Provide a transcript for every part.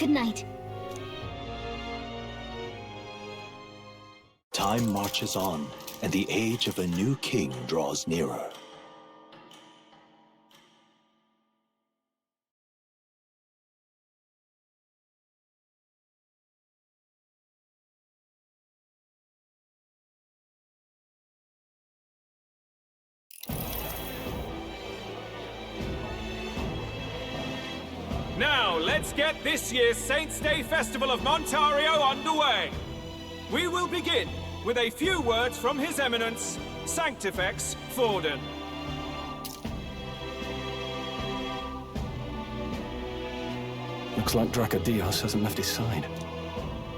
Good night. Time marches on, and the age of a new king draws nearer. Now, let's get this year's Saints' Day Festival of Montario underway. We will begin with a few words from His Eminence, Sanctifex Forden. Looks like Dracodios hasn't left his side.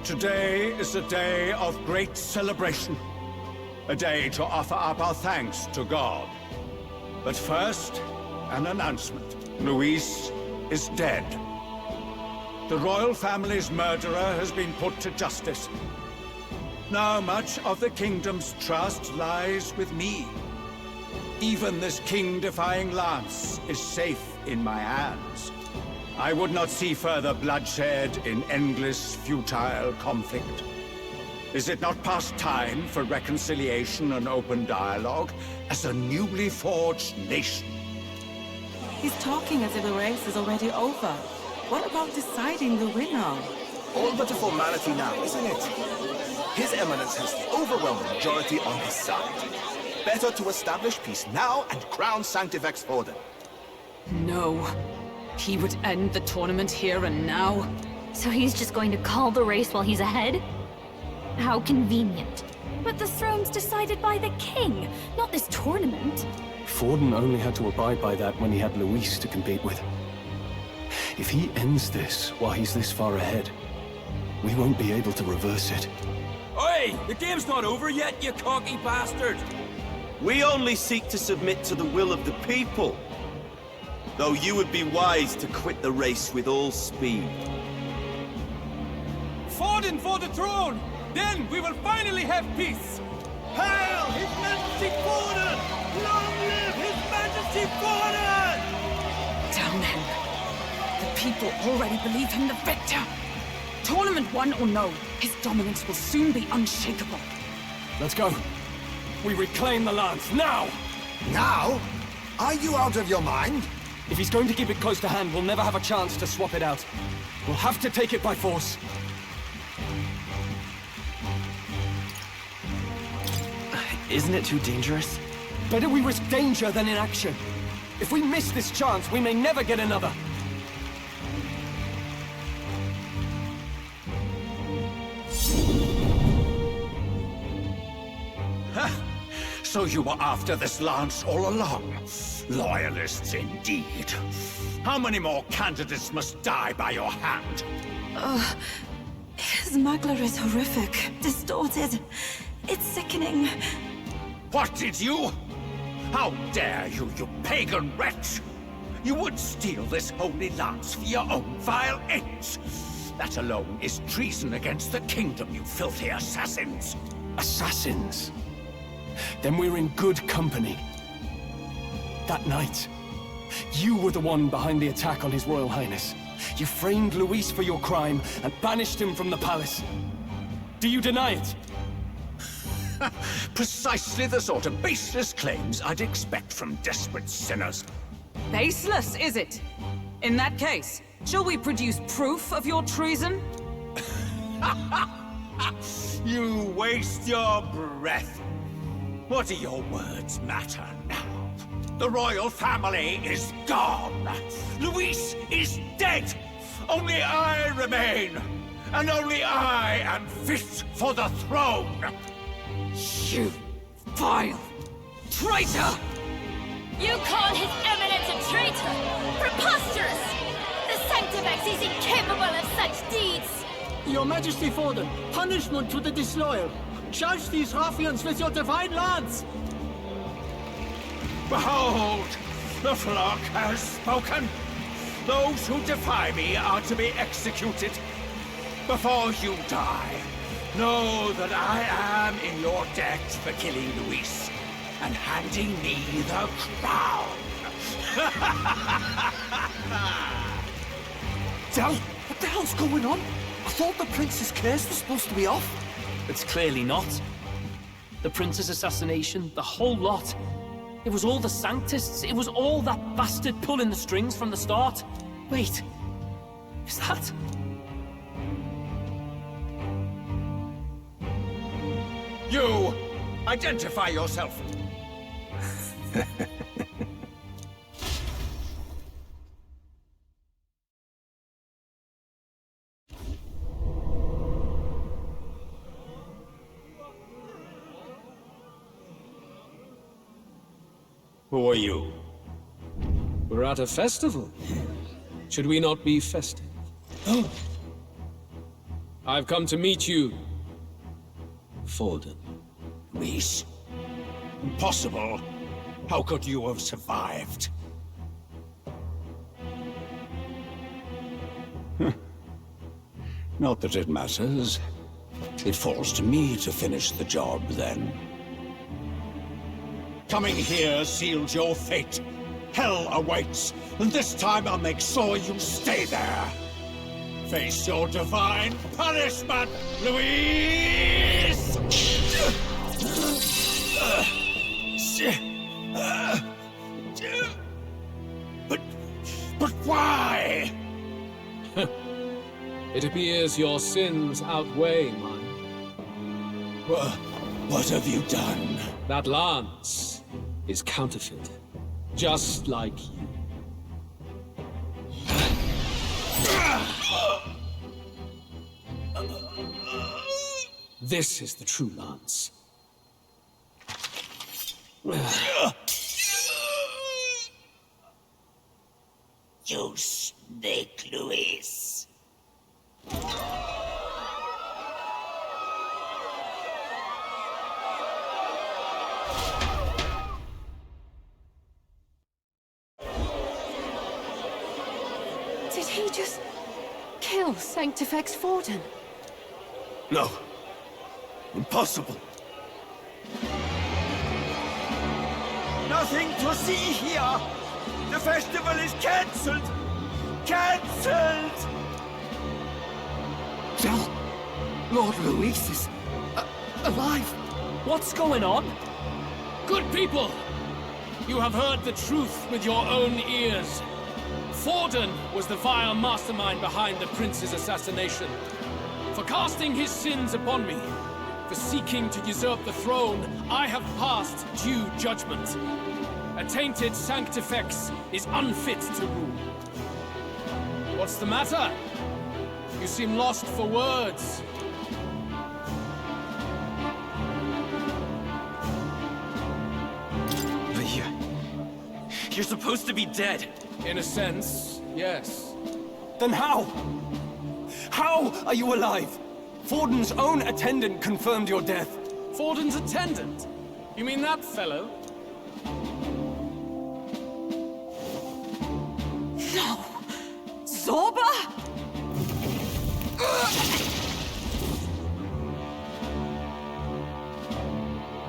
Today is a day of great celebration. A day to offer up our thanks to God. But first, an announcement. Luis is dead. The royal family's murderer has been put to justice. Now much of the kingdom's trust lies with me. Even this king-defying lance is safe in my hands. I would not see further bloodshed in endless, futile conflict. Is it not past time for reconciliation and open dialogue as a newly forged nation? He's talking as if the race is already over. What about deciding the winner? All but a formality now, isn't it? His Eminence has the overwhelming majority on his side. Better to establish peace now and crown Sanctifex Forden. No. He would end the tournament here and now. So he's just going to call the race while he's ahead? How convenient. But the throne's decided by the king, not this tournament. Forden only had to abide by that when he had Luis to compete with. If he ends this while he's this far ahead, we won't be able to reverse it. Oi! The game's not over yet, you cocky bastard! We only seek to submit to the will of the people. Though you would be wise to quit the race with all speed. Forden for the throne! Then we will finally have peace! Hail His Majesty Forden! Long live His Majesty Forden! Damn him. The people already believe him the victor. Tournament won or no, his dominance will soon be unshakable. Let's go. We reclaim the lance, now! Now? Are you out of your mind? If he's going to keep it close to hand, we'll never have a chance to swap it out. We'll have to take it by force. Isn't it too dangerous? Better we risk danger than inaction. If we miss this chance, we may never get another. So you were after this lance all along? Loyalists indeed. How many more candidates must die by your hand? His smuggler is horrific, distorted. It's sickening. What did you? How dare you, you pagan wretch! You would steal this holy lance for your own vile ends. That alone is treason against the kingdom, you filthy assassins. Assassins? Then we're in good company. That night, you were the one behind the attack on His Royal Highness. You framed Luis for your crime and banished him from the palace. Do you deny it? Precisely the sort of baseless claims I'd expect from desperate sinners. Baseless, is it? In that case, shall we produce proof of your treason? You waste your breath. What do your words matter now? The royal family is gone. Luis is dead. Only I remain. And only I am fit for the throne. You vile traitor! You call His Eminence a traitor? Preposterous! The Sanctifex is incapable of such deeds! Your Majesty Forden, punishment to the disloyal. Judge these ruffians with your divine lance! Behold, the flock has spoken. Those who defy me are to be executed. Before you die, know that I am in your debt for killing Luis and handing me the crown. What the hell's going on? I thought the prince's curse was supposed to be off. It's clearly not. The prince's assassination, the whole lot. It was all the Sanctists. It was all that bastard pulling the strings from the start. Wait, is that... You! Identify yourself! Who are you? We're at a festival. Should we not be festive? Oh. I've come to meet you, Forden. Luis? Impossible. How could you have survived? Not that it matters. It falls to me to finish the job, then. Coming here sealed your fate. Hell awaits, and this time I'll make sure you stay there. Face your divine punishment, Luis! But why? It appears your sins outweigh mine. What have you done? That lance is counterfeit, just like you. This is the true lance. You snake, Luis. Did he just kill Sanctifex Forden? No. Impossible. Nothing to see here! The festival is cancelled! Cancelled! Lord Luis is... alive. What's going on? Good people! You have heard the truth with your own ears. Forden was the vile mastermind behind the prince's assassination. For casting his sins upon me, for seeking to usurp the throne, I have passed due judgment. A tainted Sanctifex is unfit to rule. What's the matter? You seem lost for words. But you're supposed to be dead. In a sense, yes. Then how? How are you alive? Forden's own attendant confirmed your death. Forden's attendant? You mean that fellow? No! Zorba?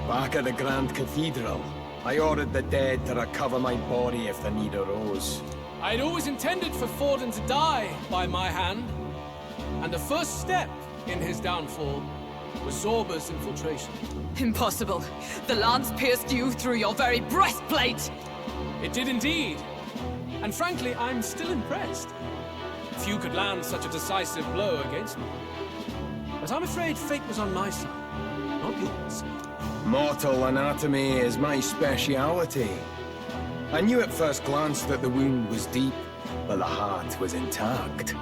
Back at the Grand Cathedral, I ordered the dead to recover my body if the need arose. I'd always intended for Forden to die by my hand. And the first step in his downfall was Zorba's infiltration. Impossible. The lance pierced you through your very breastplate! It did indeed. And frankly, I'm still impressed. Few could land such a decisive blow against me. But I'm afraid fate was on my side, not yours. Mortal anatomy is my speciality. I knew at first glance that the wound was deep, but the heart was intact.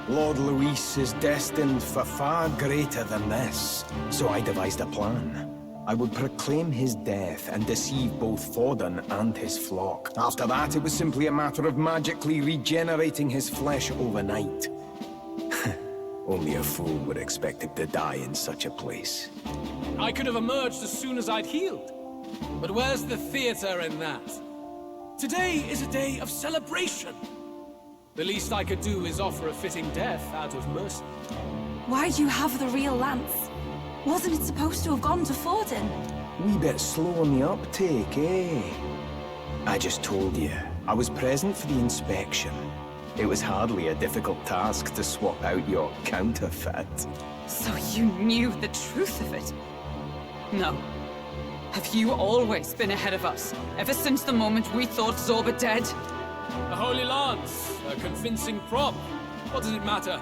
Lord Luis is destined for far greater than this, so I devised a plan. I would proclaim his death and deceive both Forden and his flock. After that, it was simply a matter of magically regenerating his flesh overnight. Only a fool would expect him to die in such a place. I could have emerged as soon as I'd healed. But where's the theater in that? Today is a day of celebration. The least I could do is offer a fitting death out of mercy. Why'd you have the real lance? Wasn't it supposed to have gone to Forden? Wee bit slow on the uptake, eh? I just told you, I was present for the inspection. It was hardly a difficult task to swap out your counterfeit. So you knew the truth of it? No. Have you always been ahead of us, ever since the moment we thought Zorba dead? A holy lance, a convincing prop. What does it matter?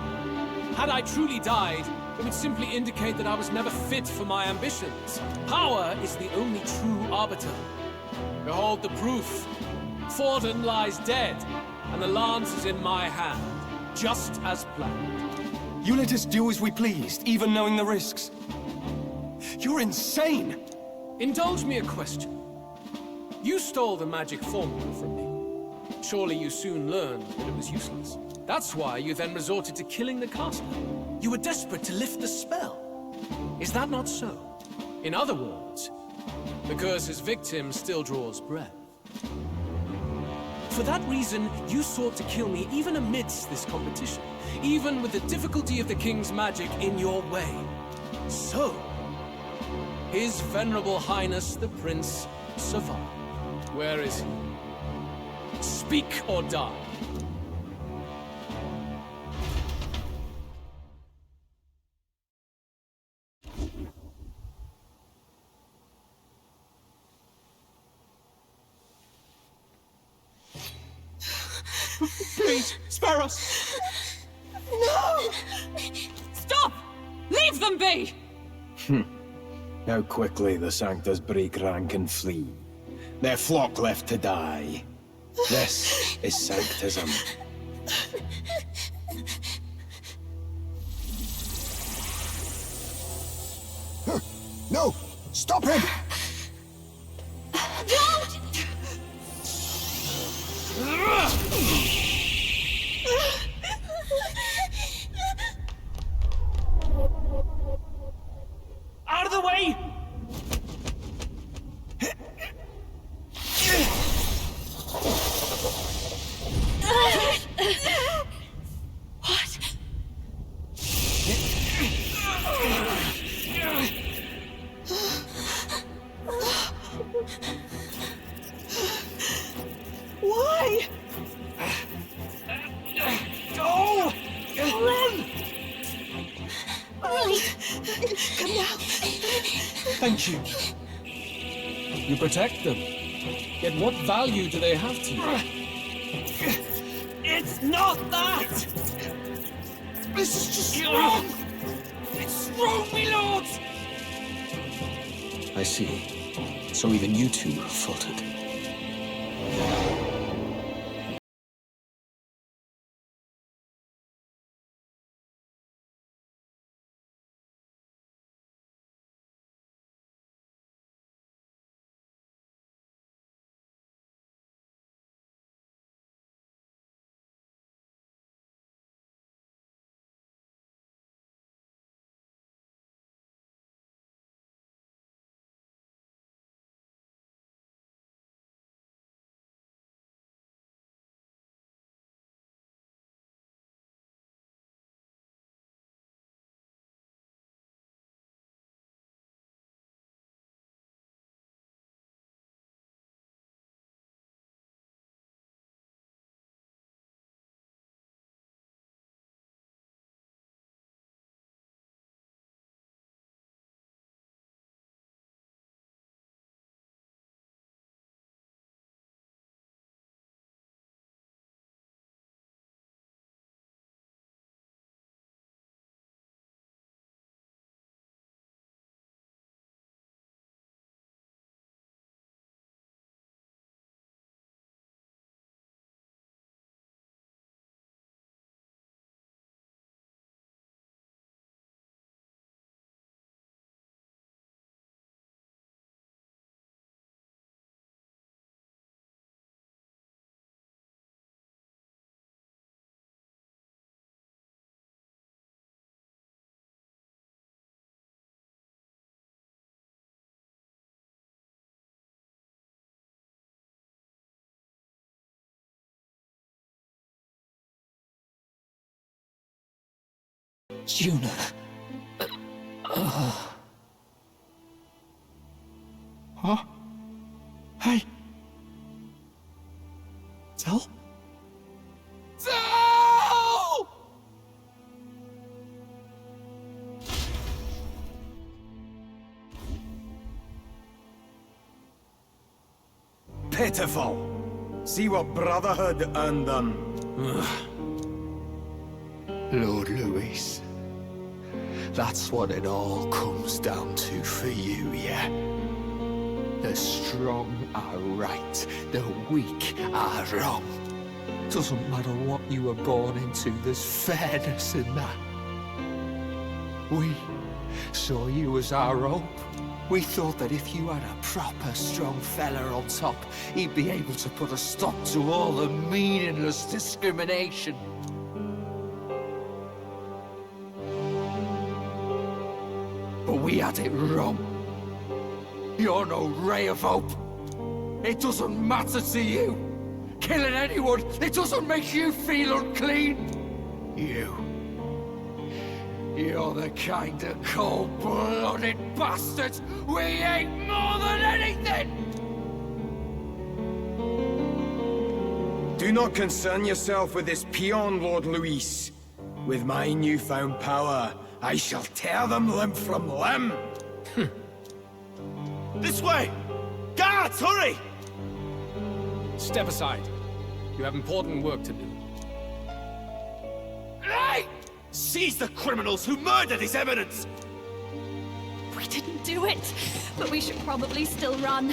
Had I truly died, it would simply indicate that I was never fit for my ambitions. Power is the only true arbiter. Behold the proof. Forden lies dead, and the lance is in my hand, just as planned. You let us do as we pleased, even knowing the risks. You're insane! Indulge me a question. You stole the magic formula from me. Surely you soon learned that it was useless. That's why you then resorted to killing the caster. You were desperate to lift the spell. Is that not so? In other words, the curse's victim still draws breath. For that reason, you sought to kill me even amidst this competition, even with the difficulty of the king's magic in your way. So, His Venerable Highness the Prince survived. Where is he? Speak or die. Please, spare us! No! Stop! Leave them be! How quickly the Sanctors break rank and flee. Their flock left to die. This is Sanctism. No! Stop him! Don't! Out of the way! What? Why? Go! Run! Come now. Thank you. You protect them. Yet what value do they have to you? It's not that! This is just wrong! It's wrong, my lords! I see. So even you two have faltered. Juna. Huh? Hey. Tell? Tell! Pitiful. See what Brotherhood earned them. Lord Louis. That's what it all comes down to for you, yeah? The strong are right, the weak are wrong. Doesn't matter what you were born into, there's fairness in that. We saw you as our hope. We thought that if you had a proper strong fella on top, he'd be able to put a stop to all the meaningless discrimination. But we had it wrong. You're no ray of hope. It doesn't matter to you. Killing anyone, it doesn't make you feel unclean. You're the kind of cold-blooded bastards we hate more than anything! Do not concern yourself with this peon, Lord Louis. With my newfound power, I shall tear them limb from limb. This way! Guards, hurry! Step aside. You have important work to do. Hey! Seize the criminals who murdered His Eminence! We didn't do it, but we should probably still run.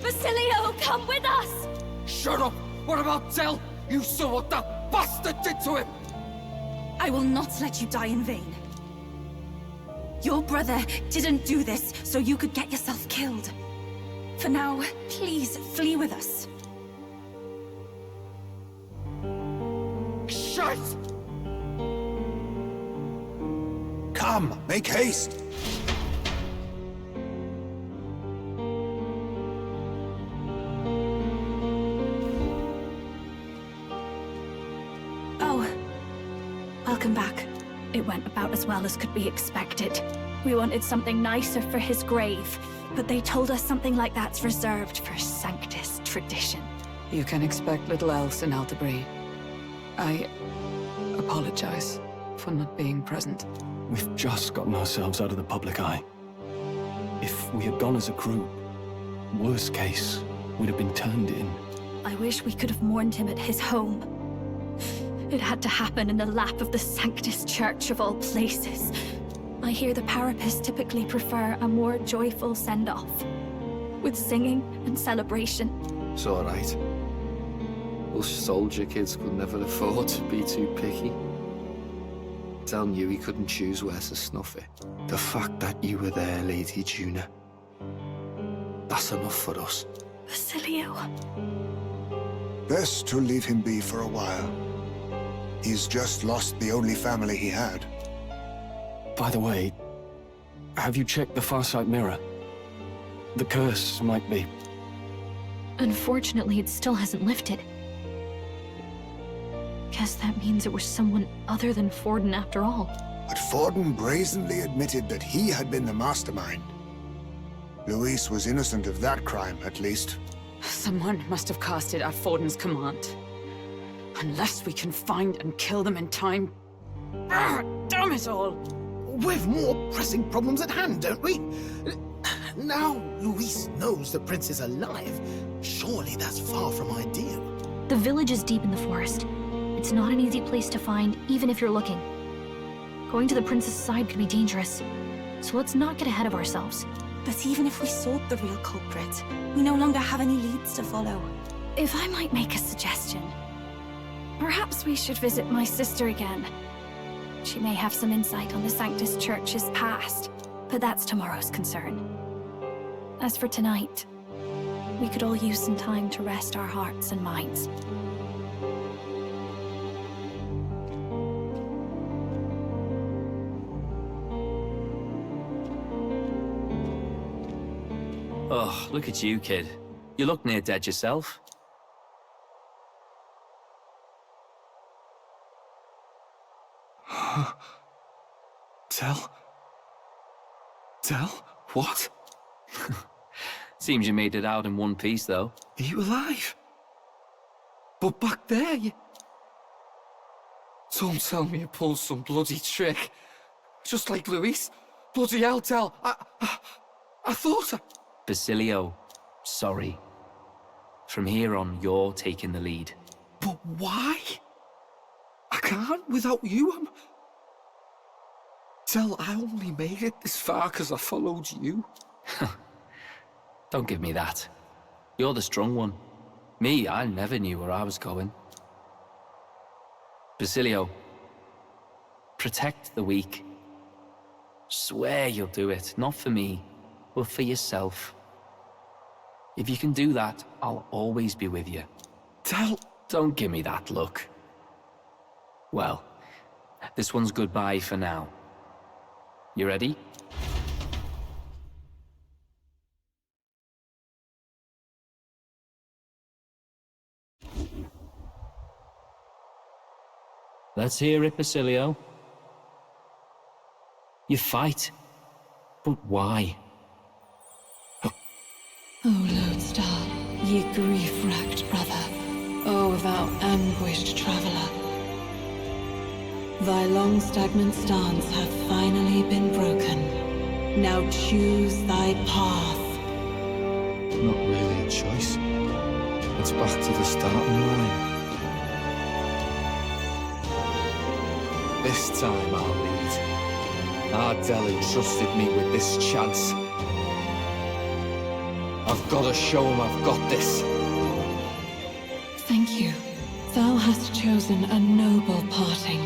Basilio, come with us! Shut up! What about Tell? You saw what that bastard did to him! I will not let you die in vain. Your brother didn't do this so you could get yourself killed. For now, please flee with us. Shite! Come, make haste! Oh, welcome back. It went about as well as could be expected. We wanted something nicer for his grave, but they told us something like that's reserved for Sanctus tradition. You can expect little else in Altabri. I apologize for not being present. We've just gotten ourselves out of the public eye. If we had gone as a group, worst case, we'd have been turned in. I wish we could have mourned him at his home. It had to happen in the lap of the Sanctus Church of all places. I hear the Parapists typically prefer a more joyful send-off, with singing and celebration. It's all right. Us soldier kids could never afford to be too picky. Tell knew he couldn't choose where to snuff it. The fact that you were there, Lady Juna, that's enough for us. Basilio. Best to leave him be for a while. He's just lost the only family he had. By the way, have you checked the Farsight mirror? The curse might be... Unfortunately, it still hasn't lifted. Guess that means it was someone other than Forden after all. But Forden brazenly admitted that he had been the mastermind. Luis was innocent of that crime, at least. Someone must have cast it at Forden's command. Unless we can find and kill them in time... Damn it all! We've more pressing problems at hand, don't we? Now Luis knows the prince is alive. Surely that's far from ideal. The village is deep in the forest. It's not an easy place to find, even if you're looking. Going to the prince's side could be dangerous, so let's not get ahead of ourselves. But even if we sought the real culprit, we no longer have any leads to follow. If I might make a suggestion, perhaps we should visit my sister again. She may have some insight on the Sanctus Church's past, but that's tomorrow's concern. As for tonight, we could all use some time to rest our hearts and minds. Oh, look at you, kid. You look near dead yourself. Tell? What? Seems you made it out in one piece, though. Are you alive? But back there, you... Don't tell me you pulled some bloody trick. Just like Luis. Bloody hell, Tell. I thought I... Basilio, sorry. From here on, you're taking the lead. But why? I can't without you. Del, I only made it this far because I followed you. Don't give me that. You're the strong one. Me, I never knew where I was going. Basilio, protect the weak. Swear you'll do it, not for me, but for yourself. If you can do that, I'll always be with you. Del... Don't give me that look. Well, this one's goodbye for now. You ready? Let's hear it, Basilio. You fight, but why? O Lodestar, ye grief-racked brother, O thou anguished traveler. Thy long stagnant stance hath finally been broken. Now choose thy path. Not really a choice. It's back to the starting line. This time I'll lead. Ardell entrusted me with this chance. I've got to show him I've got this. Thank you. Thou hast chosen a noble parting.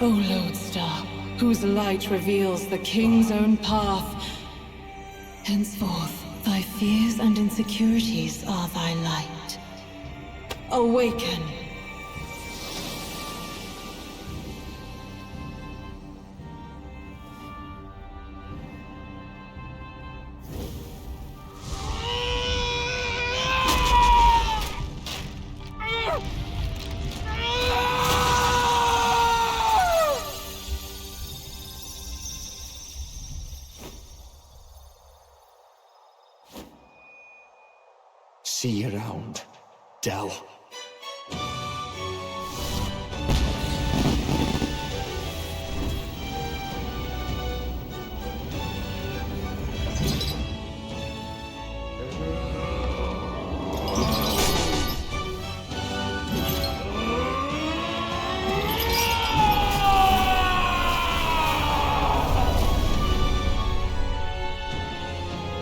O Lodestar, whose light reveals the king's own path. Henceforth, thy fears and insecurities are thy light. Awaken. See you around, Del.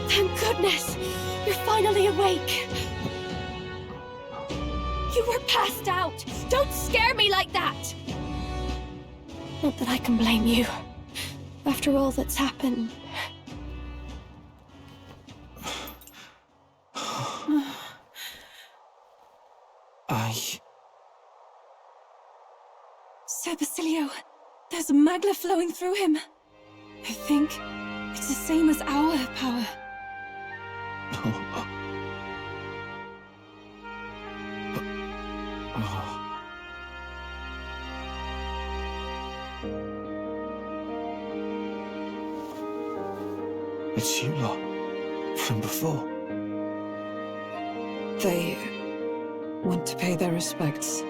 Thank goodness! You're finally awake! You were passed out! Don't scare me like that! Not that I can blame you. After all that's happened. Sir Basilio, there's magma flowing through him. I think it's the same as our power. It's you lot, from before. They want to pay their respects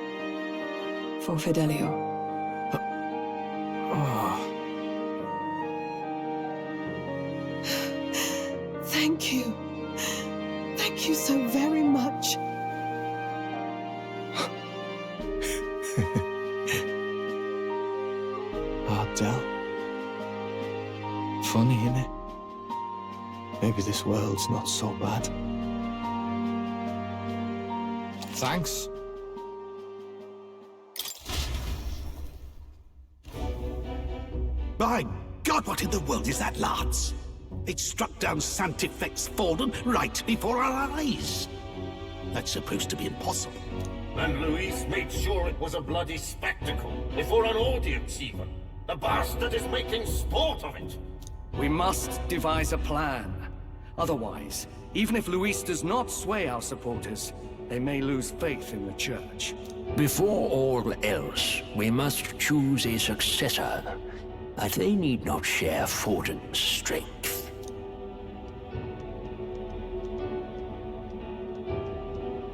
for Fidelio. Thank you. Thank you so very much. Ardell. Funny, innit? Maybe this world's not so bad. Thanks. By God, what in the world is that, lads? It struck down Santifex Forden right before our eyes. That's supposed to be impossible. And Luis made sure it was a bloody spectacle, before an audience even. The bastard is making sport of it. We must devise a plan. Otherwise, even if Luis does not sway our supporters, they may lose faith in the church. Before all else, we must choose a successor. But they need not share Forden's strength.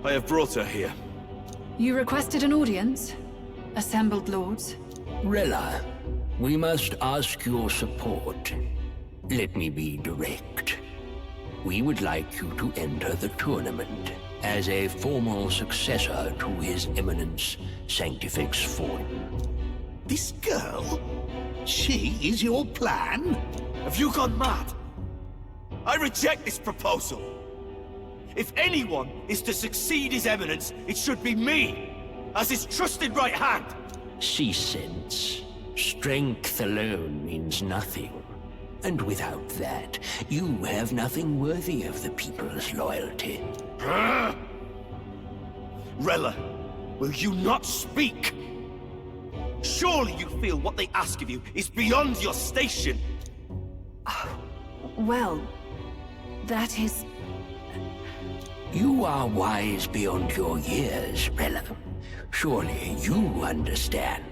I have brought her here. You requested an audience? Assembled lords? Rella, we must ask your support. Let me be direct. we would like you to enter the tournament as a formal successor to His Eminence Sanctifex Forden. This girl? She is your plan? Have you gone mad? I reject this proposal. If anyone is to succeed His Eminence, it should be me, as his trusted right hand. See sense. Strength alone means nothing. And without that, you have nothing worthy of the people's loyalty. Rella, will you not speak? Surely you feel what they ask of you is beyond your station. Well, that is... You are wise beyond your years, Rella. Surely you understand.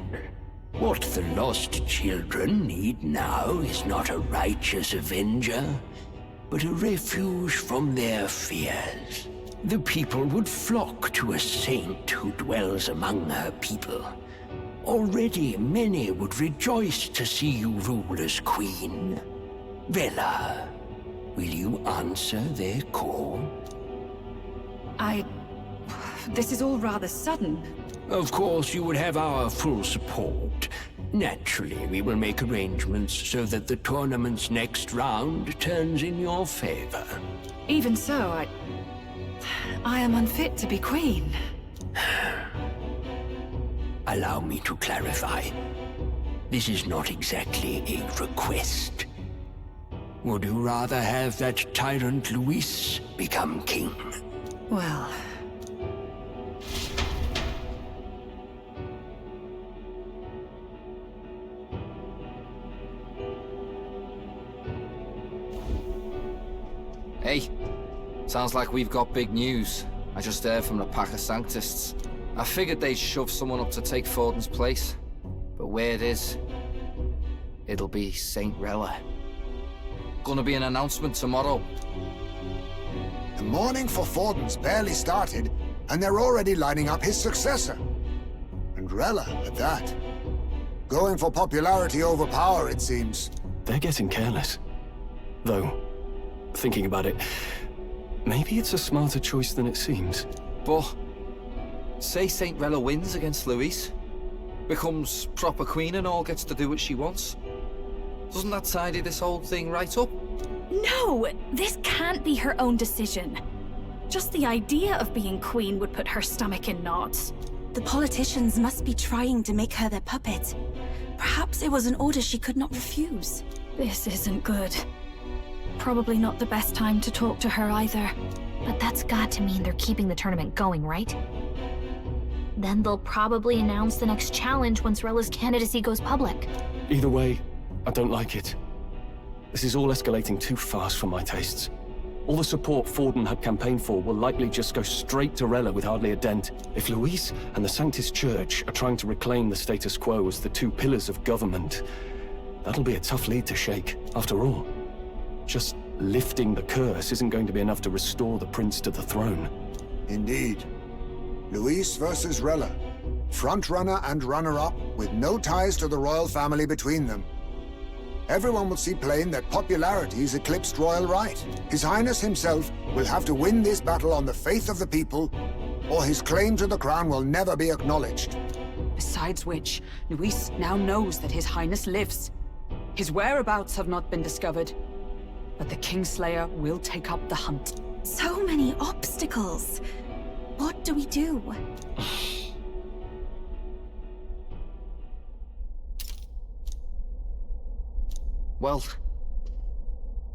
What the lost children need now is not a righteous avenger, but a refuge from their fears. The people would flock to a saint who dwells among her people. Already many would rejoice to see you rule as queen. Rella, will you answer their call? This is all rather sudden. Of course, you would have our full support. Naturally, we will make arrangements so that the tournament's next round turns in your favor. Even so, I am unfit to be queen. Allow me to clarify. This is not exactly a request. Would you rather have that tyrant Luis become king? Well... Hey, sounds like we've got big news. I just heard from the pack of Sanctists. I figured they'd shove someone up to take Forden's place. But where it is, it'll be Saint Rella. Gonna be an announcement tomorrow. The mourning for Forden's barely started, and they're already lining up his successor. And Rella, at that. Going for popularity over power, it seems. They're getting careless. Though, thinking about it, maybe it's a smarter choice than it seems. But, say Saint Rella wins against Luis, becomes proper queen and all gets to do what she wants. Doesn't that tidy this whole thing right up? No! This can't be her own decision. Just the idea of being queen would put her stomach in knots. The politicians must be trying to make her their puppet. Perhaps it was an order she could not refuse. This isn't good. Probably not the best time to talk to her either. But that's got to mean they're keeping the tournament going, right? Then they'll probably announce the next challenge once Rella's candidacy goes public. Either way, I don't like it. This is all escalating too fast for my tastes. All the support Forden had campaigned for will likely just go straight to Rella with hardly a dent. If Luis and the Sanctist Church are trying to reclaim the status quo as the two pillars of government, that'll be a tough lead to shake. After all, just lifting the curse isn't going to be enough to restore the prince to the throne. Indeed. Luis versus Rella. Frontrunner and runner-up, with no ties to the royal family between them. Everyone will see plain that popularity's eclipsed royal right. His Highness himself will have to win this battle on the faith of the people, or his claim to the crown will never be acknowledged. Besides which, Luis now knows that His Highness lives. His whereabouts have not been discovered, but the Kingslayer will take up the hunt. So many obstacles. What do we do? Well,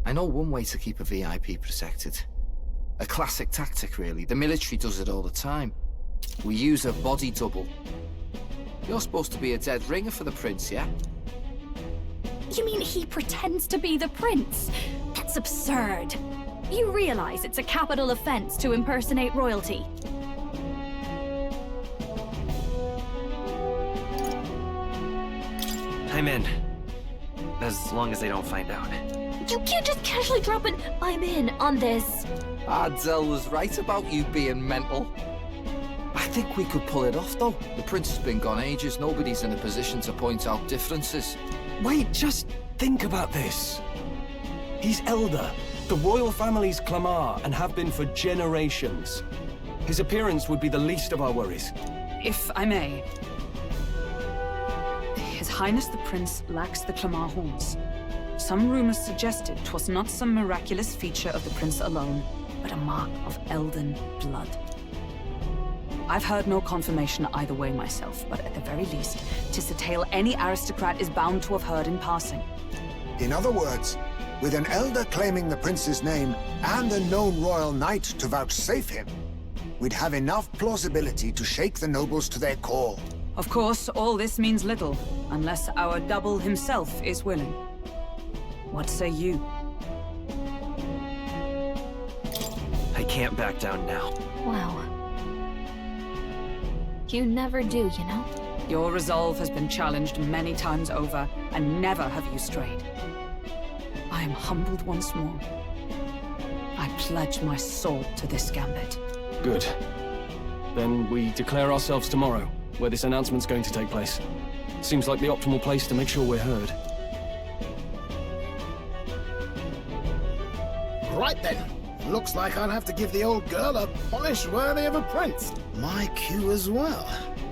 I know one way to keep a VIP protected. A classic tactic, really. The military does it all the time. We use a body double. You're supposed to be a dead ringer for the prince, yeah? You mean he pretends to be the prince? That's absurd. You realize it's a capital offense to impersonate royalty? I'm in. As long as they don't find out. You can't just casually drop an "I'm in" on this. Ardell was right about you being mental. I think we could pull it off, though. The prince has been gone ages. Nobody's in a position to point out differences. Wait, just think about this. He's elder, The royal family's Clamar, and have been for generations. His appearance would be the least of our worries. If I may. His Highness the Prince lacks the Clamar horns. Some rumors suggested 'twas not some miraculous feature of the prince alone, but a mark of elden blood. I've heard no confirmation either way myself, but at the very least, 'tis a tale any aristocrat is bound to have heard in passing. In other words, with an elder claiming the prince's name and a known royal knight to vouchsafe him, we'd have enough plausibility to shake the nobles to their core. Of course, all this means little, unless our double himself is willing. What say you? I can't back down now. Wow. You never do, you know? Your resolve has been challenged many times over, and never have you strayed. I am humbled once more. I pledge my soul to this gambit. Good. Then we declare ourselves tomorrow, where this announcement's going to take place. Seems like the optimal place to make sure we're heard. Right then. Looks like I'll have to give the old girl a polish worthy of a prince. My cue as well.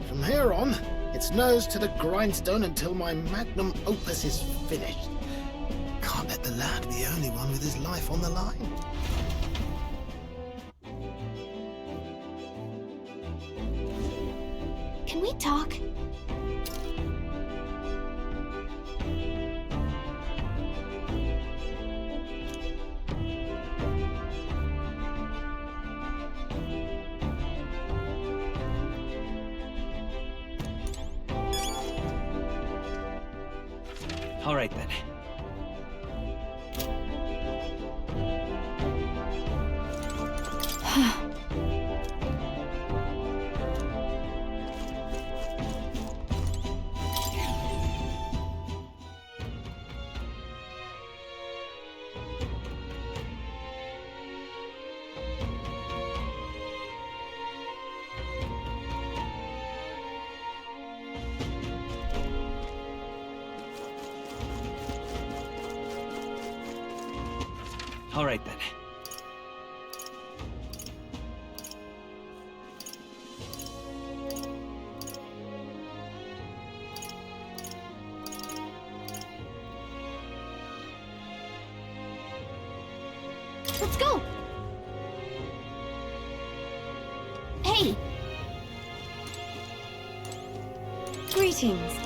From here on, it's nose to the grindstone until my magnum opus is finished. Can't let the lad be the only one with his life on the line. Can we talk? All right then. All right then. Let's go! Hey! Greetings.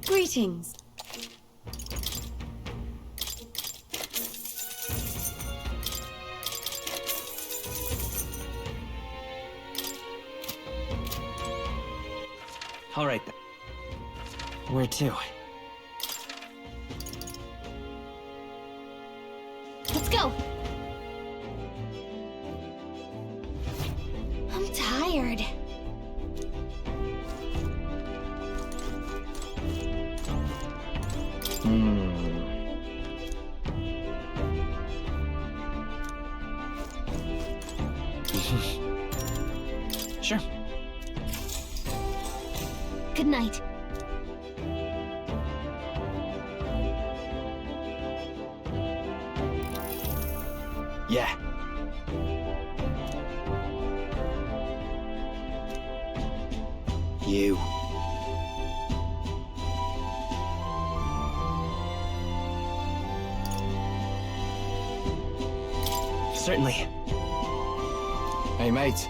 Greetings. All right then. Where to? Let's go. I'm tired. Sure. Good night. Yeah. You. Certainly. Hey, mate.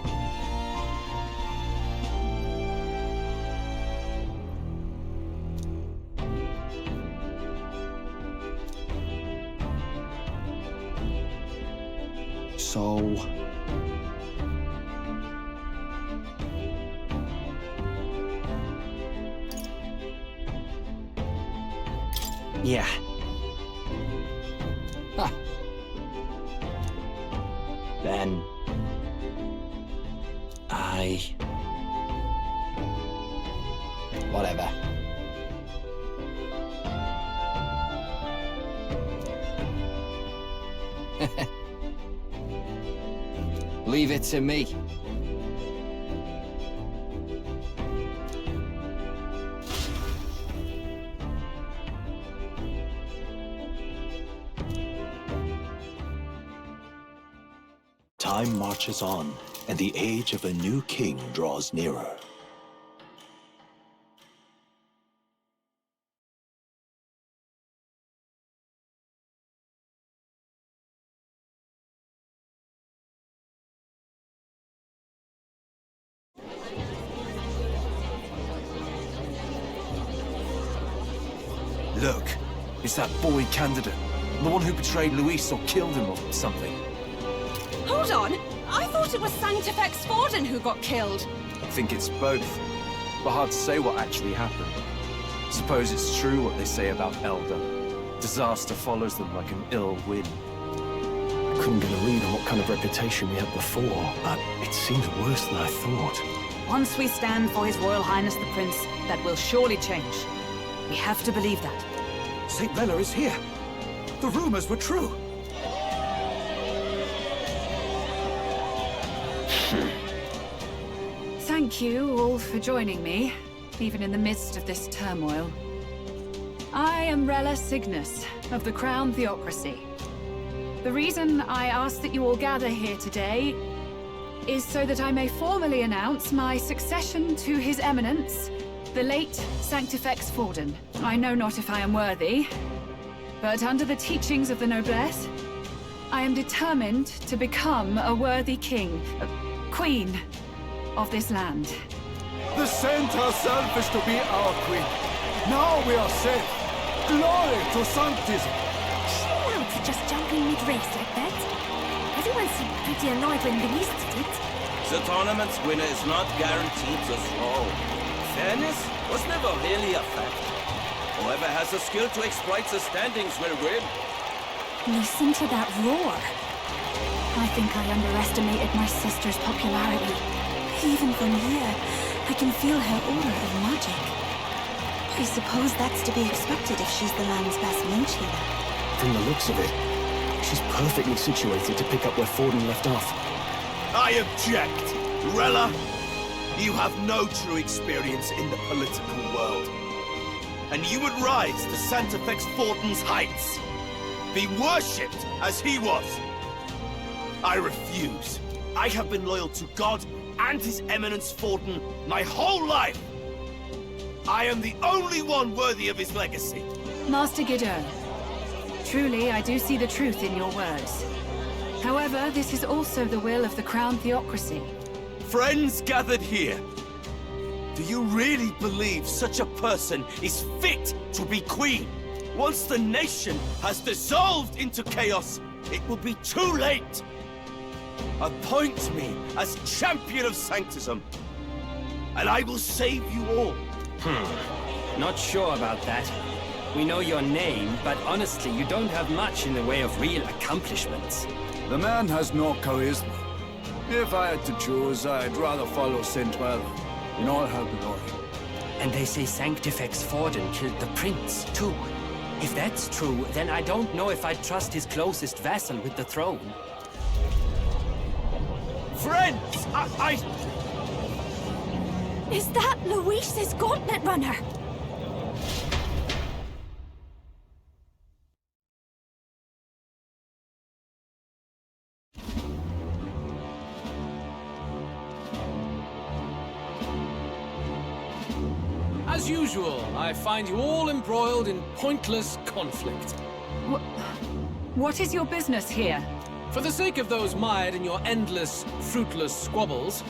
So... Yeah. Huh. Then... I... Whatever. Leave it to me. Time marches on, and the age of a new king draws nearer. Look, it's that boy candidate. The one who betrayed Luis or killed him or something. Hold on! I thought it was Sanctifex Forden who got killed. I think it's both. But hard to say what actually happened. Suppose it's true what they say about Elder. Disaster follows them like an ill wind. I couldn't get a read on what kind of reputation we had before, but it seems worse than I thought. Once we stand for His Royal Highness the Prince, that will surely change. We have to believe that. St. Rella is here. The rumors were true. Thank you all for joining me, even in the midst of this turmoil. I am Rella Cygnus, of the Crown Theocracy. The reason I ask that you all gather here today is so that I may formally announce my succession to His Eminence, the late Sanctifex Forden. I know not if I am worthy, but under the teachings of the noblesse, I am determined to become a worthy king, queen of this land. The saint herself is to be our queen. Now we are safe. Glory to Sanctism. Chill out, just jumping mid-race like that. Everyone seemed pretty annoyed when Luis did it. The tournament's winner is not guaranteed to throw. Fairness was never really a fact. Whoever has the skill to exploit the standings will win. Listen to that roar. I think I underestimated my sister's popularity. Even from here, I can feel her aura of magic. I suppose that's to be expected if she's the land's best mage healer. From the looks of it, she's perfectly situated to pick up where Forden left off. I object. Rella, you have no true experience in the political world. And you would rise to Sanctifex Forden's heights. Be worshipped as he was. I refuse. I have been loyal to God and His Eminence Forden my whole life. I am the only one worthy of his legacy. Master Gideon, truly I do see the truth in your words. However, this is also the will of the Crown Theocracy. Friends gathered here, do you really believe such a person is fit to be queen? Once the nation has dissolved into chaos, it will be too late. Appoint me as champion of Sanctism, and I will save you all. Not sure about that. We know your name, but honestly, you don't have much in the way of real accomplishments. The man has no charisma. If I had to choose, I'd rather follow St. Rella in all her glory. And they say Sanctifex Forden killed the prince, too. If that's true, then I don't know if I'd trust his closest vassal with the throne. Friends, Is that Luis's gauntlet runner? As usual, I find you all embroiled in pointless conflict. What is your business here? For the sake of those mired in your endless, fruitless squabbles,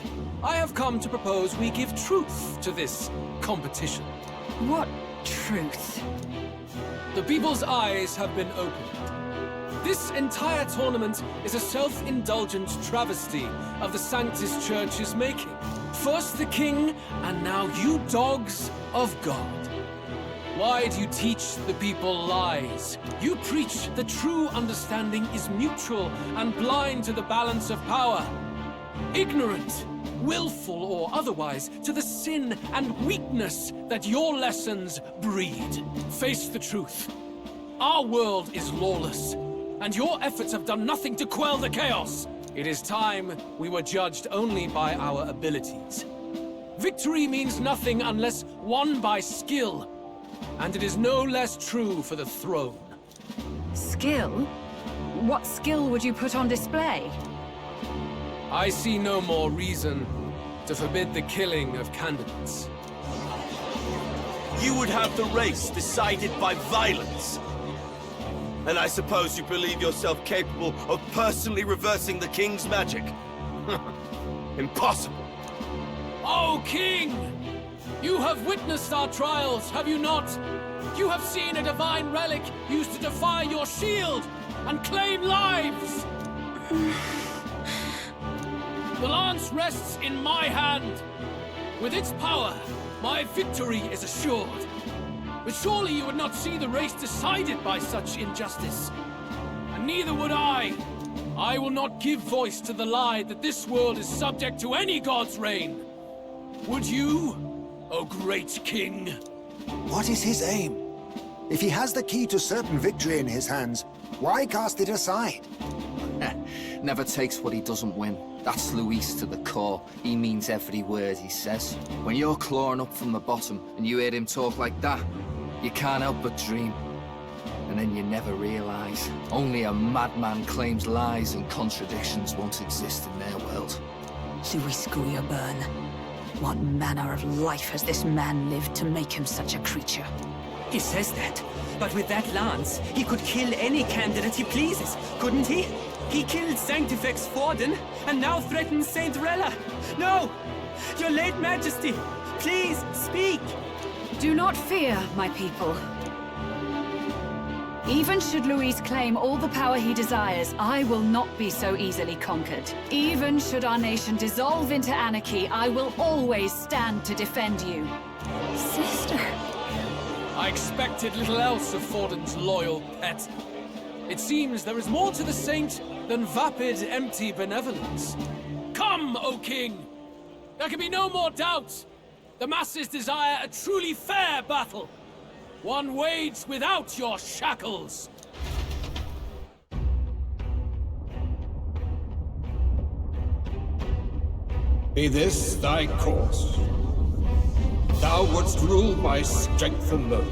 I have come to propose we give truth to this competition. What truth? The people's eyes have been opened. This entire tournament is a self-indulgent travesty of the Sanctus Church's making. First the king, and now you dogs of God. Why do you teach the people lies? You preach that true understanding is mutual and blind to the balance of power. Ignorant, willful or otherwise, to the sin and weakness that your lessons breed. Face the truth. Our world is lawless, and your efforts have done nothing to quell the chaos. It is time we were judged only by our abilities. Victory means nothing unless won by skill, and it is no less true for the throne. Skill? What skill would you put on display? I see no more reason to forbid the killing of candidates. You would have the race decided by violence. And I suppose you believe yourself capable of personally reversing the King's magic? Impossible. Oh, King! You have witnessed our trials, have you not? You have seen a divine relic used to defy your shield and claim lives! The lance rests in my hand. With its power, my victory is assured. But surely you would not see the race decided by such injustice. And neither would I. I will not give voice to the lie that this world is subject to any god's reign. Would you, O great king? What is his aim? If he has the key to certain victory in his hands, why cast it aside? Never takes what he doesn't win. That's Luis to the core. He means every word he says. When you're clawing up from the bottom and you hear him talk like that, you can't help but dream. And then you never realize. Only a madman claims lies and contradictions won't exist in their world. Luis Guyaburn. What manner of life has this man lived to make him such a creature? He says that, but with that lance, he could kill any candidate he pleases, couldn't he? He killed Sanctifex Forden, and now threatens Saint Rella. No! Your late Majesty, please, speak! Do not fear, my people. Even should Luis claim all the power he desires, I will not be so easily conquered. Even should our nation dissolve into anarchy, I will always stand to defend you. Sister. I expected little else of Forden's loyal pet. It seems there is more to the saint than vapid, empty benevolence. Come, O king! There can be no more doubt. The masses desire a truly fair battle. One waged without your shackles. Be this thy course. Thou wouldst rule by strength alone.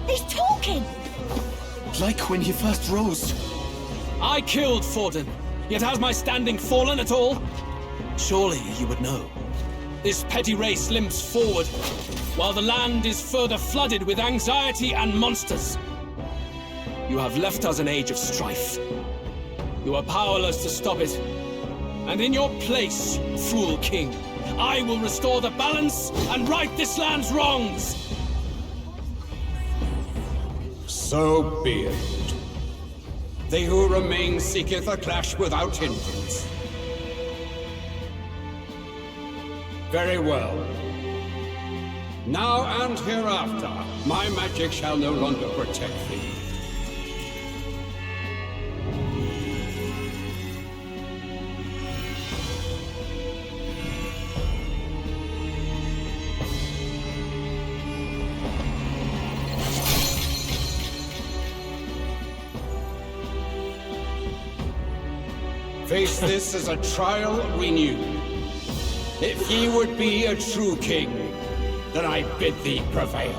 He's talking! Like when he first rose. I killed Forden, yet has my standing fallen at all? Surely you would know. This petty race limps forward, while the land is further flooded with anxiety and monsters. You have left us an age of strife. You are powerless to stop it. And in your place, fool king, I will restore the balance and right this land's wrongs! So be it. They who remain seeketh a clash without hindrance. Very well. Now and hereafter, my magic shall no longer protect thee. Face this as a trial renewed. If ye would be a true king, then I bid thee prevail.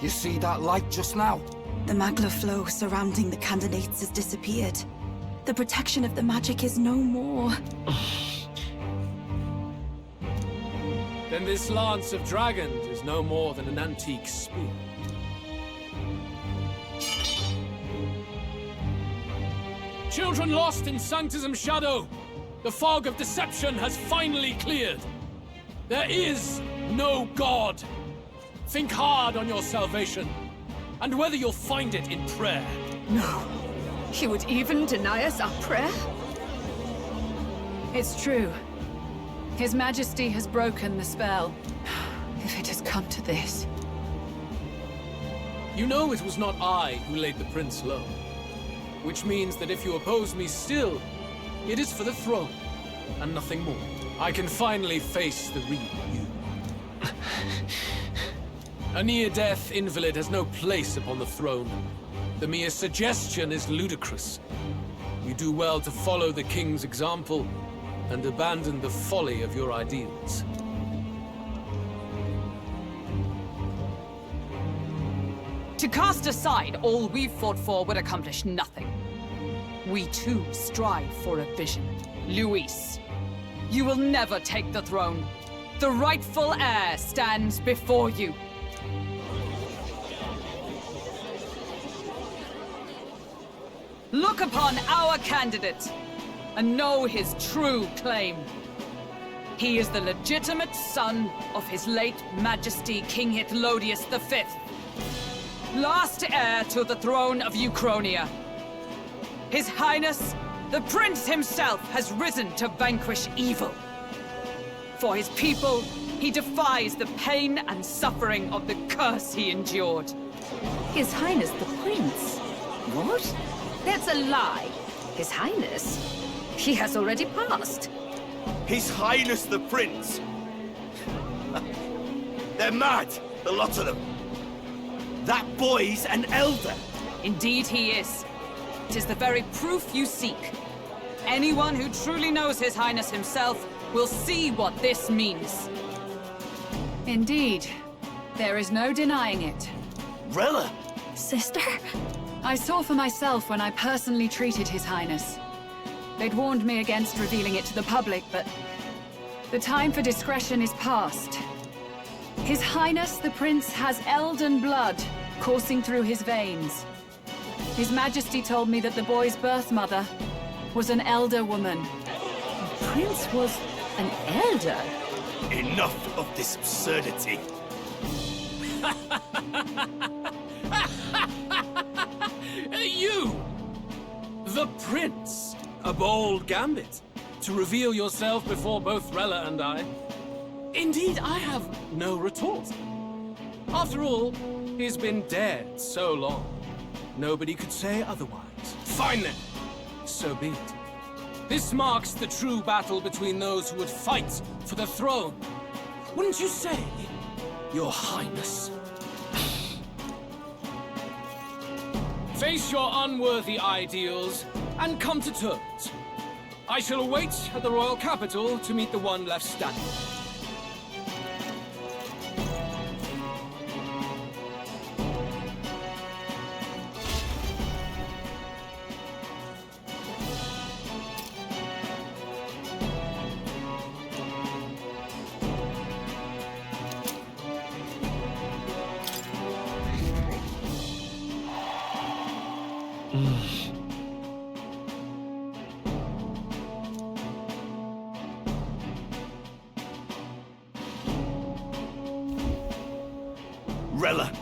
You see that light just now? The magla flow surrounding the candidates has disappeared. The protection of the magic is no more. Then this lance of dragons is no more than an antique spear. Children lost in Sanctism's shadow, the fog of deception has finally cleared. There is no God. Think hard on your salvation, and whether you'll find it in prayer. No. He would even deny us our prayer? It's true. His Majesty has broken the spell. If it has come to this. You know it was not I who laid the prince low. Which means that if you oppose me still, it is for the throne, and nothing more. I can finally face the real you. A near-death invalid has no place upon the throne. The mere suggestion is ludicrous. You do well to follow the king's example, and abandon the folly of your ideals. To cast aside all we've fought for would accomplish nothing. We too strive for a vision. Luis, you will never take the throne. The rightful heir stands before you. Look upon our candidate and know his true claim. He is the legitimate son of his late Majesty King Hithlodius V, last heir to the throne of Euchronia. His Highness, the Prince himself, has risen to vanquish evil. For his people, he defies the pain and suffering of the curse he endured. His Highness the Prince? What? That's a lie. His Highness? He has already passed. His Highness the Prince? They're mad, the lot of them. That boy's an elder. Indeed he is. It is the very proof you seek. Anyone who truly knows His Highness himself will see what this means. Indeed. There is no denying it. Rella! Sister? I saw for myself when I personally treated His Highness. They'd warned me against revealing it to the public, but the time for discretion is past. His Highness the Prince has elden blood coursing through his veins. His Majesty told me that the boy's birth mother was an elder woman. The Prince was an elder? Enough of this absurdity. You! The Prince! A bold gambit. To reveal yourself before both Rella and I. Indeed, I have no retort. After all, he's been dead so long. Nobody could say otherwise. Fine then. So be it. This marks the true battle between those who would fight for the throne. Wouldn't you say, Your Highness? Face your unworthy ideals and come to terms. I shall await at the royal capital to meet the one left standing. Rella,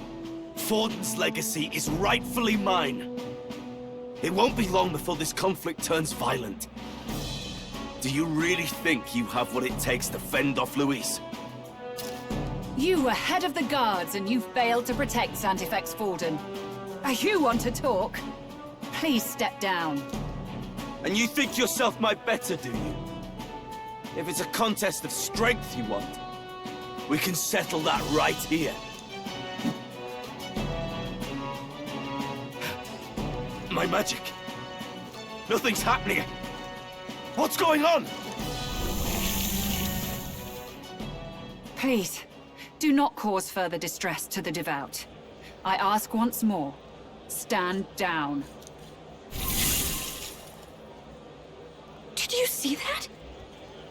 Forden's legacy is rightfully mine. It won't be long before this conflict turns violent. Do you really think you have what it takes to fend off Luis? You were head of the guards and you failed to protect Santifex Forden. You want to talk? Please step down. And you think yourself my better, do you? If it's a contest of strength you want, we can settle that right here. My magic. Nothing's happening. What's going on? Please, do not cause further distress to the devout. I ask once more, stand down. Did you see that?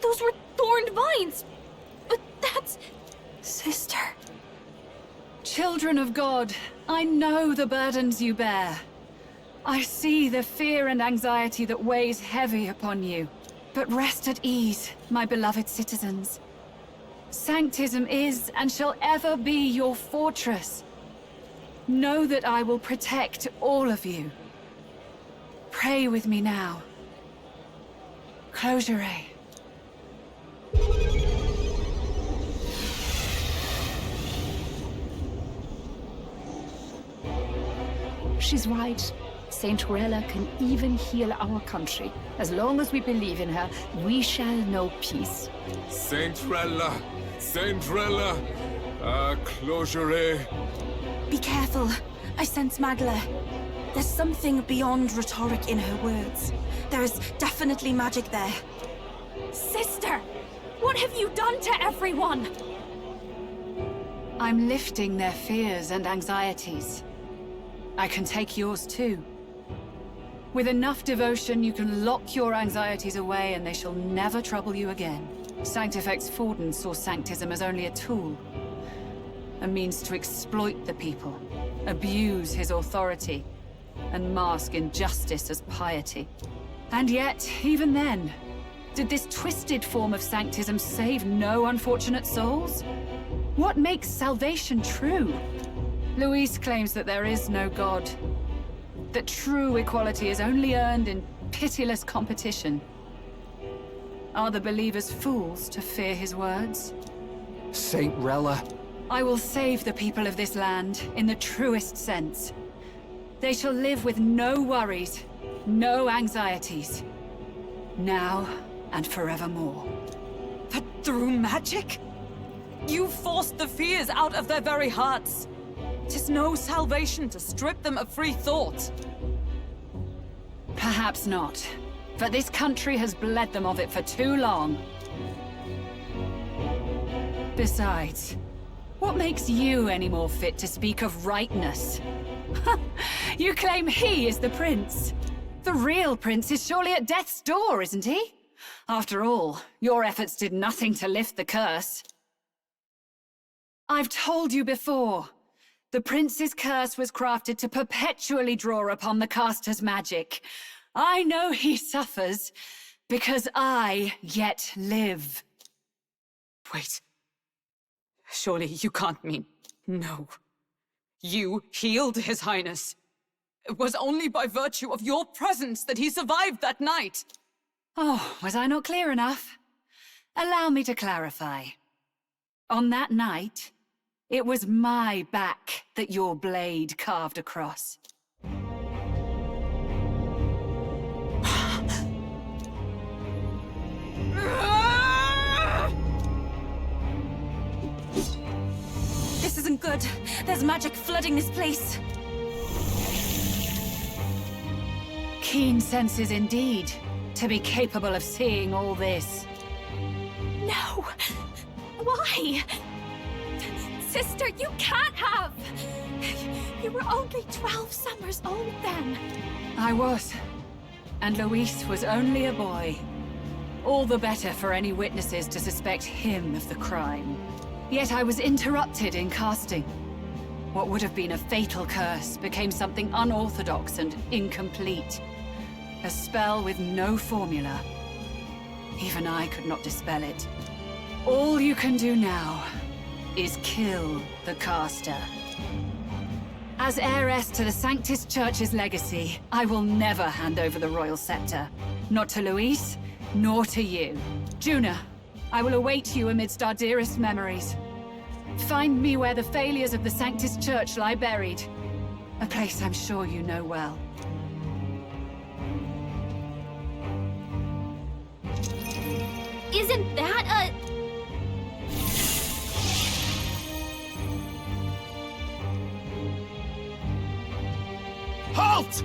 Those were thorned vines. But that's... Sister. Children of God, I know the burdens you bear. I see the fear and anxiety that weighs heavy upon you. But rest at ease, my beloved citizens. Sanctism is and shall ever be your fortress. Know that I will protect all of you. Pray with me now. Close your eyes. She's right. Saint Rella can even heal our country. As long as we believe in her, we shall know peace. Saint Rella! Saint Rella! Close your eyes. Be careful. I sense Magla. There's something beyond rhetoric in her words. There is definitely magic there. Sister! What have you done to everyone? I'm lifting their fears and anxieties. I can take yours too. With enough devotion, you can lock your anxieties away and they shall never trouble you again. Sanctifex Forden saw sanctism as only a tool. A means to exploit the people, abuse his authority, and mask injustice as piety. And yet, even then, did this twisted form of sanctism save no unfortunate souls? What makes salvation true? Luis claims that there is no God, that true equality is only earned in pitiless competition. Are the believers fools to fear his words? Saint Rella. I will save the people of this land in the truest sense. They shall live with no worries, no anxieties. Now and forevermore. But through magic? You forced the fears out of their very hearts. 'Tis no salvation to strip them of free thought. Perhaps not. But this country has bled them of it for too long. Besides, what makes you any more fit to speak of rightness? You claim he is the prince. The real prince is surely at death's door, isn't he? After all, your efforts did nothing to lift the curse. I've told you before. The prince's curse was crafted to perpetually draw upon the caster's magic. I know he suffers, because I yet live. Wait. Surely you can't mean... No. You healed His Highness. It was only by virtue of your presence that he survived that night. Oh, was I not clear enough? Allow me to clarify. On that night, it was my back that your blade carved across. This isn't good. There's magic flooding this place. Keen senses indeed, to be capable of seeing all this. No! Why? Sister, you can't have! You were only 12 summers old then. I was. And Luis was only a boy. All the better for any witnesses to suspect him of the crime. Yet I was interrupted in casting. What would have been a fatal curse became something unorthodox and incomplete. A spell with no formula. Even I could not dispel it. All you can do now is kill the caster. As heiress to the Sanctus Church's legacy, I will never hand over the royal scepter. Not to Luis, nor to you. Juna, I will await you amidst our dearest memories. Find me where the failures of the Sanctus Church lie buried. A place I'm sure you know well. Isn't that a... Halt!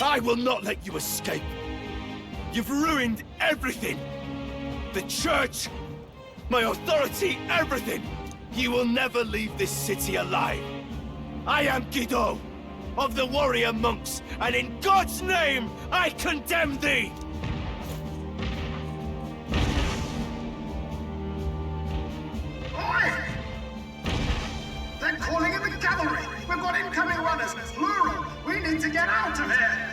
I will not let you escape. You've ruined everything. The church, my authority, everything. You will never leave this city alive. I am Guido, of the warrior monks, and in God's name, I condemn thee! Oi! They're calling in the cavalry! We've got incoming runners, plural! We need to get out of here!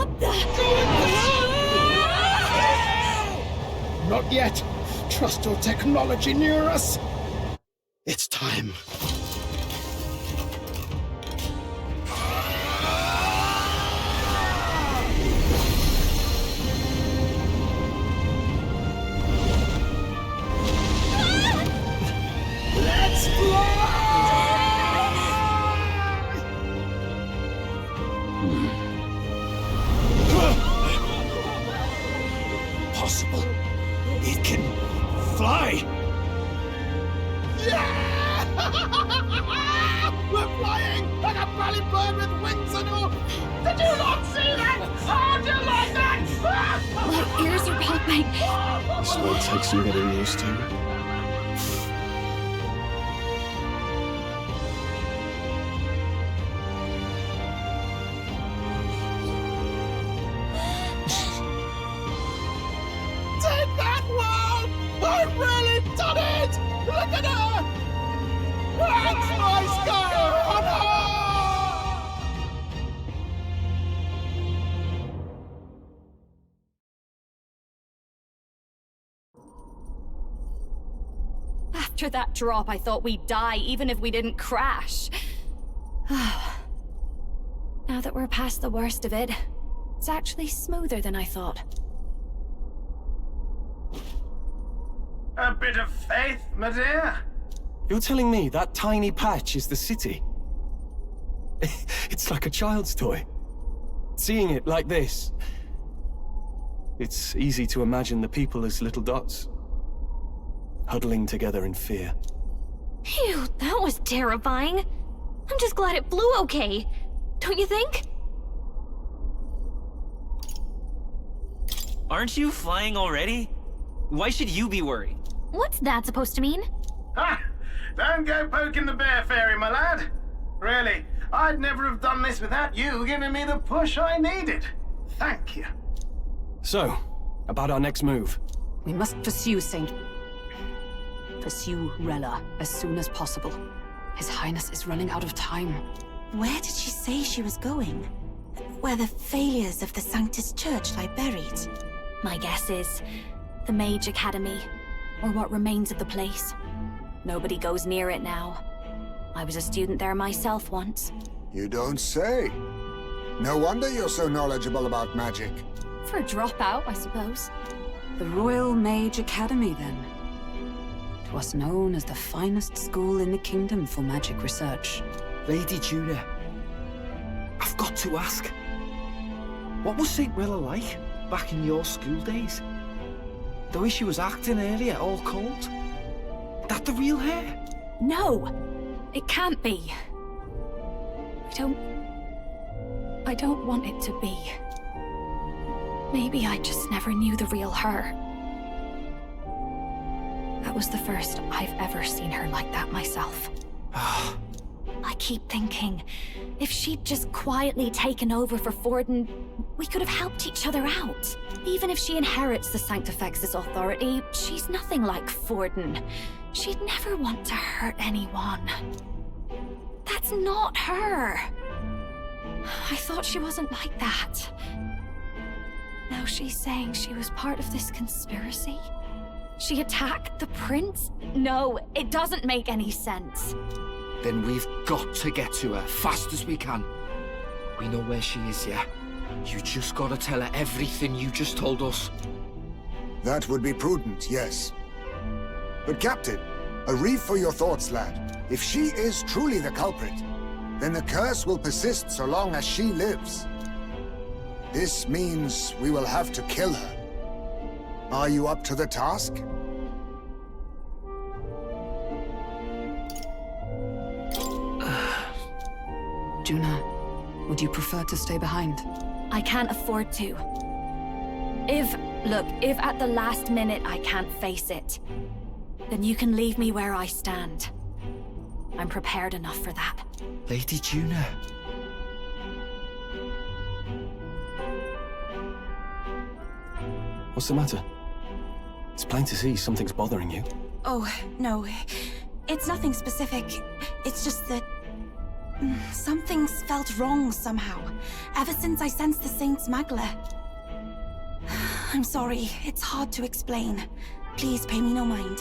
Stop that! Not yet. Trust your technology, Neurus. It's time. Let's fly! Possible. It can fly! Yeah! We're flying like a bally bird with wings and all! Did you not see that? How do you like that? My ears are popping. This will take some getting used to. Take that, wow! I've really done it! Look at her! That's my sky on her! After that drop, I thought we'd die, even if we didn't crash. Now that we're past the worst of it, it's actually smoother than I thought. A bit of faith, my dear? You're telling me that tiny patch is the city? It's like a child's toy. Seeing it like this, it's easy to imagine the people as little dots, huddling together in fear. Phew, that was terrifying. I'm just glad it flew okay. Don't you think? Aren't you flying already? Why should you be worried? What's that supposed to mean? Ha! Don't go poking the bear fairy, my lad. Really, I'd never have done this without you giving me the push I needed. Thank you. So, about our next move. We must pursue Rella as soon as possible. His Highness is running out of time. Where did she say she was going? Where the failures of the Sanctus Church lie buried? My guess is the Mage Academy, or what remains of the place. Nobody goes near it now. I was a student there myself once. You don't say. No wonder you're so knowledgeable about magic. For a dropout, I suppose. The Royal Mage Academy, then. It was known as the finest school in the kingdom for magic research. Lady Juna, I've got to ask. What was St. Rilla like back in your school days? The way she was acting earlier, all cold? That the real hair? No! It can't be. I don't want it to be. Maybe I just never knew the real her. That was the first I've ever seen her like that myself. I keep thinking, if she'd just quietly taken over for Forden, we could have helped each other out. Even if she inherits the Sanctifex's authority, she's nothing like Forden. She'd never want to hurt anyone. That's not her. I thought she wasn't like that. Now she's saying she was part of this conspiracy? She attacked the prince? No, it doesn't make any sense. Then we've got to get to her fast as we can. We know where she is, yeah? You just gotta tell her everything you just told us. That would be prudent, yes. But Captain, a reef for your thoughts, lad. If she is truly the culprit, then the curse will persist so long as she lives. This means we will have to kill her. Are you up to the task? Juna, would you prefer to stay behind? I can't afford to. If at the last minute I can't face it, then you can leave me where I stand. I'm prepared enough for that. Lady Juna. What's the matter? It's plain to see something's bothering you. Oh, no. It's nothing specific. It's just that... Something's felt wrong somehow, ever since I sensed the Saint's Magla. I'm sorry, it's hard to explain. Please pay me no mind.